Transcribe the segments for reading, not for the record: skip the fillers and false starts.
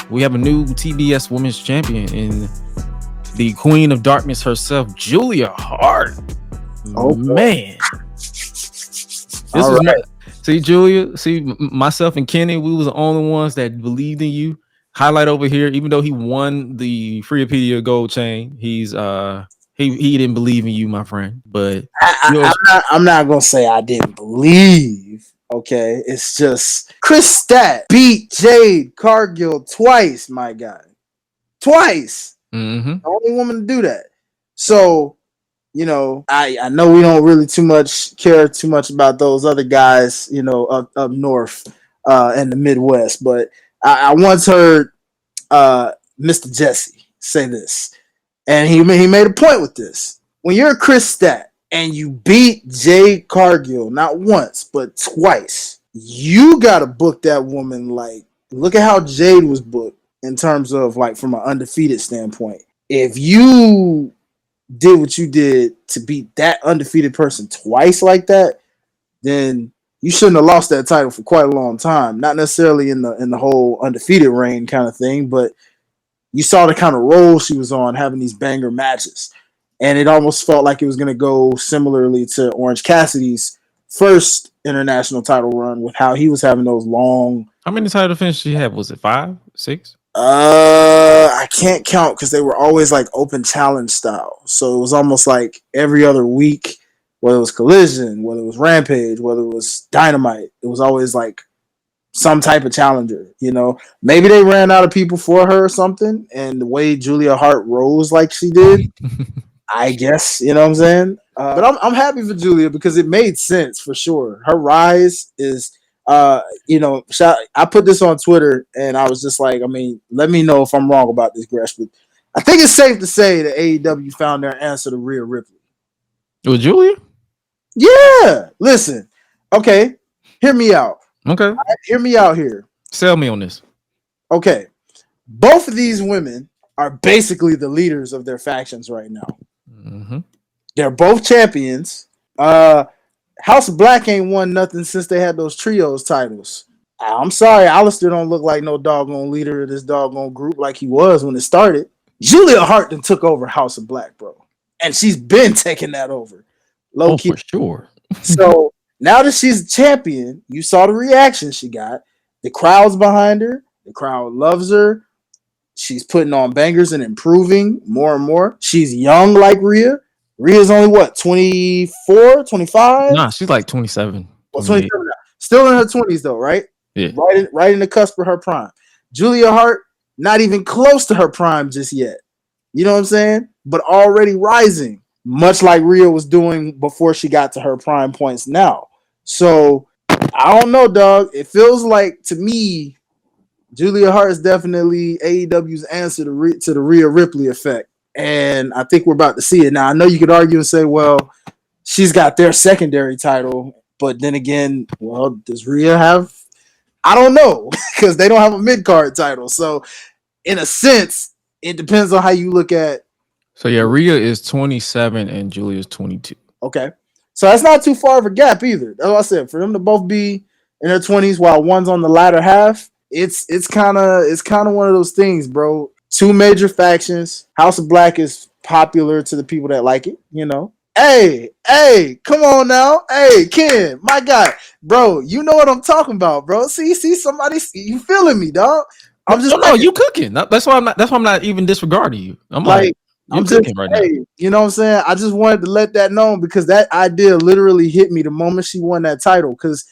We have a new TBS Women's Champion in the Queen of Darkness herself, Julia Hart. Oh man, this All was right. see Julia, myself and Kenny, we was the only ones that believed in you. Highlight over here, even though he won the Freepedia gold chain, he's he didn't believe in you, my friend. But I'm not gonna say I didn't believe. Okay, it's just Chris Stat beat Jade Cargill twice, my guy. Twice. Mm-hmm. The only woman to do that. So, you know, I know we don't really care too much about those other guys, you know, up north in the Midwest, but I once heard Mr. Jesse say this, and he made a point with this. When you're a Chris Stat and you beat Jade Cargill not once but twice, you gotta book that woman like, look at how Jade was booked in terms of like from an undefeated standpoint. If you did what you did to beat that undefeated person twice like that, then you shouldn't have lost that title for quite a long time. Not necessarily in the whole undefeated reign kind of thing, but you saw the kind of role she was on having these banger matches. And it almost felt like it was going to go similarly to Orange Cassidy's first international title run with how he was having those long. How many title defenses she had? Was it 5, 6? I can't count because they were always like open challenge style. So it was almost like every other week, whether it was Collision, whether it was Rampage, whether it was Dynamite, it was always like some type of challenger, you know. Maybe they ran out of people for her or something, and the way Julia Hart rose like she did, I guess, you know what I'm saying? But I'm happy for Julia because it made sense for sure. Her rise is, you know, I put this on Twitter and I was just like, I mean, let me know if I'm wrong about this, Gresh, but I think it's safe to say that AEW found their answer to Rhea Ripley. It was Julia? Yeah. Listen, okay, hear me out. Okay. Right, hear me out here. Sell me on this. Okay. Both of these women are basically the leaders of their factions right now. Mm-hmm. They're both champions. House of Black ain't won nothing since they had those trios titles. I'm sorry, Alistair don't look like no doggone leader of this doggone group like he was when it started. Julia Hart then took over House of Black, bro. And she's been taking that over. Low key. For sure. So now that she's a champion, you saw the reaction she got. The crowd's behind her. The crowd loves her. She's putting on bangers and improving more and more. She's young like Rhea. Rhea's only what, 24, 25? Nah, she's like 27. Well, 27 now. Still in her 20s though, right? Yeah. Right in the cusp of her prime. Julia Hart, not even close to her prime just yet. You know what I'm saying? But already rising, much like Rhea was doing before she got to her prime points now. So, I don't know, dog. It feels like, to me, Julia Hart is definitely AEW's answer to the Rhea Ripley effect. And I think we're about to see it. Now, I know you could argue and say, well, she's got their secondary title. But then again, well, does Rhea have? I don't know, because they don't have a mid-card title. So, in a sense, it depends on how you look at. So, yeah, Rhea is 27 and Julia is 22. Okay. So, that's not too far of a gap either. That's what I said. For them to both be in their 20s while one's on the latter half, it's kind of one of those things, bro. Two major factions. House of Black is popular to the people that like it, you know. Hey, come on now. Hey, Ken, my guy. Bro, you know what I'm talking about, bro. See somebody, you feeling me, dog. I'm just no, you cooking. That's why I'm not even disregarding you. I'm like I'm cooking right now. You know what I'm saying? I just wanted to let that know because that idea literally hit me the moment she won that title. Because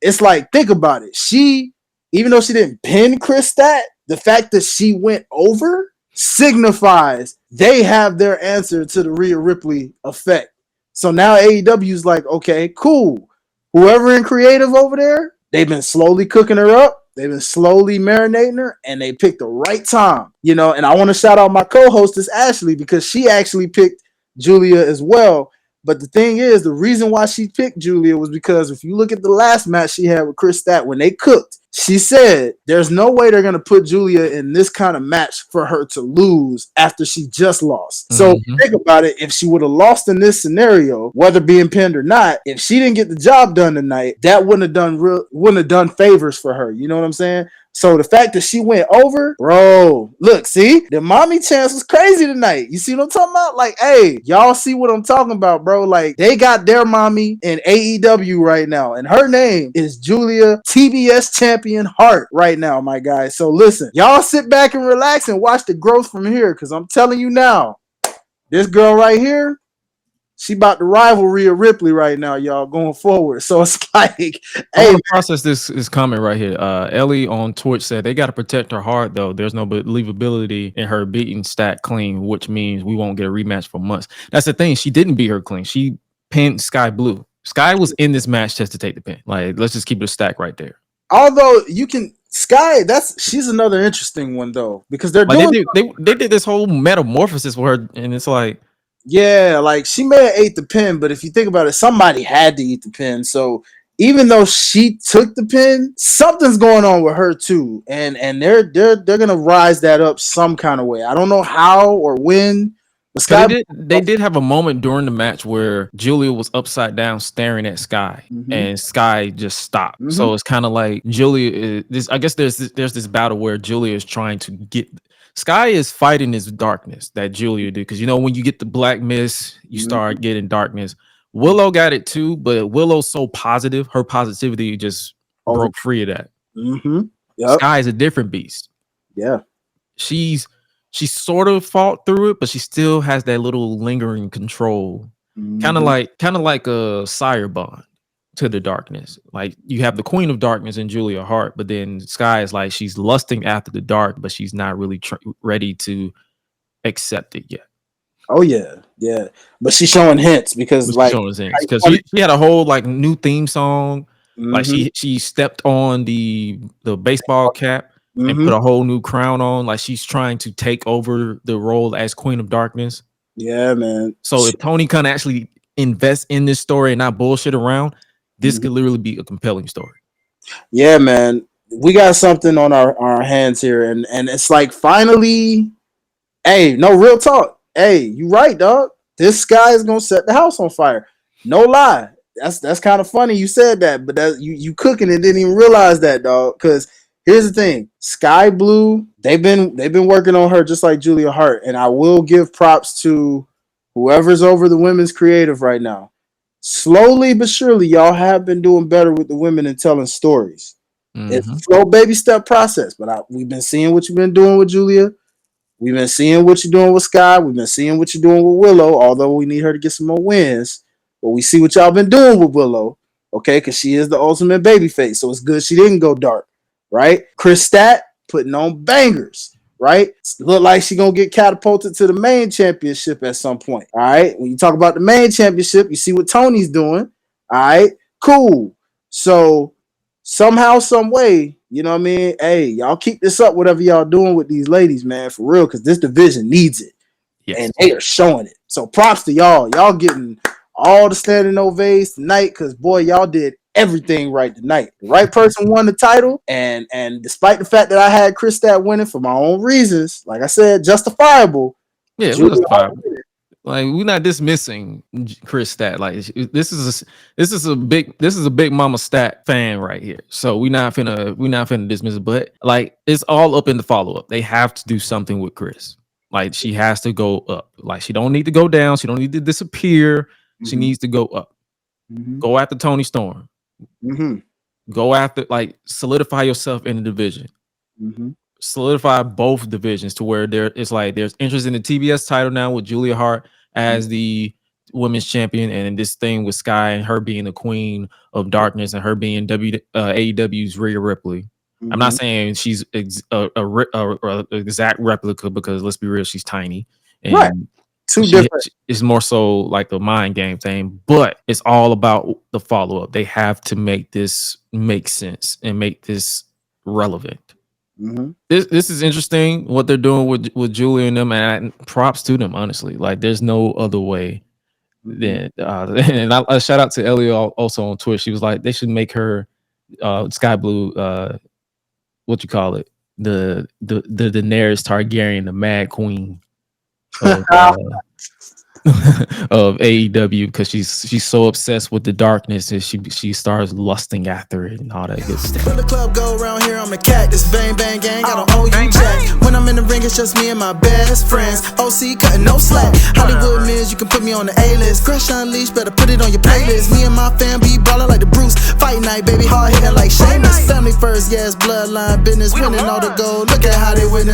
it's like, think about it. She, even though she didn't pin Chris Stat, the fact that she went over signifies they have their answer to the Rhea Ripley effect. So now AEW is like, okay, cool. Whoever in creative over there, they've been slowly cooking her up. They've been slowly marinating her, and they picked the right time. You know, and I want to shout out my co-hostess, Ashley, because she actually picked Julia as well. But the thing is, the reason why she picked Julia was because if you look at the last match she had with Chris Stat, when they cooked, She said there's no way they're gonna put Julia in this kind of match for her to lose after she just lost. So think about it. If she would have lost in this scenario, whether being pinned or not, if she didn't get the job done tonight, that wouldn't have done favors for her. You know what I'm saying? So the fact that she went over, bro, look, see, the mommy chance was crazy tonight. You see what I'm talking about? Like, hey, y'all see what I'm talking about, bro? Like, they got their mommy in AEW right now, and her name is Julia TBS Champion Hart right now, my guy. So listen, y'all sit back and relax and watch the growth from here, because I'm telling you now, this girl right here, she about to rival Rhea Ripley right now, y'all, going forward. So it's like, I hey, want to process this comment right here. Ellie on Twitch said they got to protect her heart, though. There's no believability in her beating Stat clean, which means we won't get a rematch for months. That's the thing. She didn't beat her clean. She pinned Sky Blue. Sky was in this match just to take the pin. Like, let's just keep it a stack right there. although you can Sky, she's another interesting one though, because they're Like doing they did this whole metamorphosis for her, and it's like, yeah, like she may have ate the pin, but if you think about it, somebody had to eat the pin. So even though she took the pin, something's going on with her too, and they're gonna rise that up some kind of way. I don't know how or when. But because Sky, they did have a moment during the match where Julia was upside down staring at Sky, and Sky just stopped. So it's kind of like Julia is this. I guess there's this battle where Julia is trying to get. Sky is fighting this darkness that Julia did, because when you get the black mist, you start getting darkness. Willow got it too, but Willow's so positive, her positivity just broke free of that. Yep. Sky is a different beast. Yeah. She sort of fought through it, but she still has that little lingering control, kind of like a sire bond to the darkness. Like, you have the Queen of Darkness in Julia Hart, but then Sky is like she's lusting after the dark, but she's not really ready to accept it yet. Oh yeah, yeah. But she's showing hints because Because she had a whole like new theme song. Like she stepped on the baseball cap and put a whole new crown on. Like, she's trying to take over the role as Queen of Darkness. Yeah, man. So if Tony Khan actually invests in this story and not bullshit around, this could literally be a compelling story. Yeah, man. We got something on our hands here, and it's like finally, hey, no real talk. Hey, you right, dog. This guy is gonna set the house on fire. No lie. That's kind of funny you said that, but that you cooking and didn't even realize that, dog. Because here's the thing, Sky Blue, they've been working on her just like Julia Hart, and I will give props to whoever's over the women's creative right now. Slowly but surely, y'all have been doing better with the women and telling stories. It's a slow baby step process, but we've been seeing what you've been doing with Julia. We've been seeing what you're doing with Sky. We've been seeing what you're doing with Willow, although we need her to get some more wins. But we see what y'all been doing with Willow, okay? Because she is the ultimate baby face, so it's good she didn't go dark, right? Chris Stat putting on bangers, right? Look like she gonna get catapulted to the main championship at some point, all right? When you talk about the main championship, you see what Tony's doing, all right? Cool. So somehow, some way, you know what I mean? Hey, y'all keep this up, whatever y'all doing with these ladies, man, for real, because this division needs it. Yes. And they are showing it. So props to y'all. Y'all getting all the standing ovations tonight, because boy, y'all did everything right tonight. The right person won the title, and despite the fact that I had Chris Stat winning for my own reasons, like I said, justifiable. Yeah, it was justifiable. Like, we're not dismissing Chris Stat. Like, this is a big Mama Stat fan right here. So we're not finna dismiss it. But like, it's all up in the follow up. They have to do something with Chris. Like, she has to go up. Like, she don't need to go down. She don't need to disappear. She needs to go up. Go after Tony Storm. Go after, like, solidify yourself in the division. Solidify both divisions to where there's interest in the TBS title now with Julia Hart as the women's champion, and this thing with Sky and her being the Queen of Darkness and her being AEW's Rhea Ripley. I'm not saying she's a exact replica, because let's be real, she's tiny, and right. It's more so like the mind game thing, but it's all about the follow up. They have to make this make sense and make this relevant. This is interesting what they're doing with Julia and them, and props to them, honestly. Like, there's no other way than and I shout out to Ellie also on Twitch. She was like, they should make her Sky Blue what you call it, the Daenerys Targaryen, the Mad Queen of of AEW, because she's so obsessed with the darkness that she starts lusting after it and all that good stuff. When the club go around here, I'm a cactus. Bang bang gang, I don't owe you jack. When I'm in the ring, it's just me and my best friends. OC cutting no slack. Hollywood Mills, you can put me on the A-list. Gresh Unleashed, better put it on your playlist. Me and my fam be ballin' like the Bruce. Fight night, baby, hard hitting like Sheamus. Family first, yes, bloodline business. Winning all the gold. Look at how they winning.